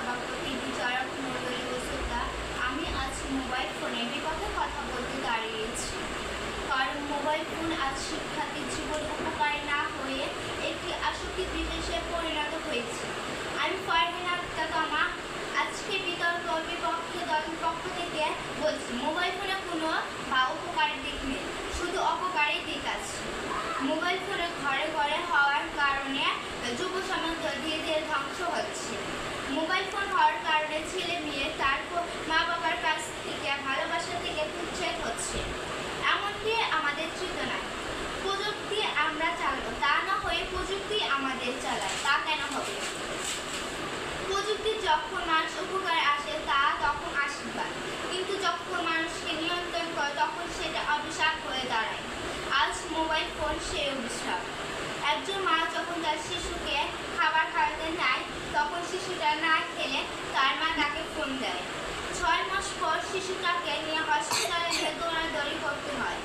সভাপতি বিচারক মণ্ডলী বসুতা, আমি আজ মোবাইল ফোনের বিপক্ষে কথা বলতে দাঁড়িয়েছি। কারণ মোবাইল ফোন আজ শিক্ষার্থীর জীবন উপকারী না হয়ে একটি আসক্তি বিশেষে পরিণত হয়েছে। আমি ফারহিনা আক্তার তমা আজকে বিতর্ক বিপক্ষে দলের পক্ষ থেকে বলছি, মোবাইল ফোনে কোনো উপকারী দিক নেই, শুধু অপকারী দিক আছে। মোবাইল ফোনে ঘরে ঘরে হওয়ার কারণে যুব সমাজ ধীরে ধীরে ধ্বংস হচ্ছে। মোবাইল ফোন হওয়ার কারণে ছেলে মেয়ে তার মা বাবার কাছ থেকে ভালোবাসা থেকে উচ্ছেদ হচ্ছে। এমনকি আমাদের চেতনায় প্রযুক্তি আমরা চালাবো, তা না হয়ে প্রযুক্তি আমাদের চালায়, তা কেন হবে? প্রযুক্তি যখন মানুষ উপকার আসে তা তখন আশীর্বাদ, কিন্তু যখন মানুষকে নিয়ন্ত্রণ করে তখন সেটা অভিশাপ হয়ে দাঁড়ায়। আজ মোবাইল ফোন সেই অভিশাপ। একজন মা যখন তার শিশুকে খাবার খাওয়াতে নেয়, তখন শিশুটা না খেলে তার মা তাকে ফোন দেয়। 6 মাস পর শিশুটাকে নিয়ে হসপিটালে দৌড়াদৌড়ি করতে হয়।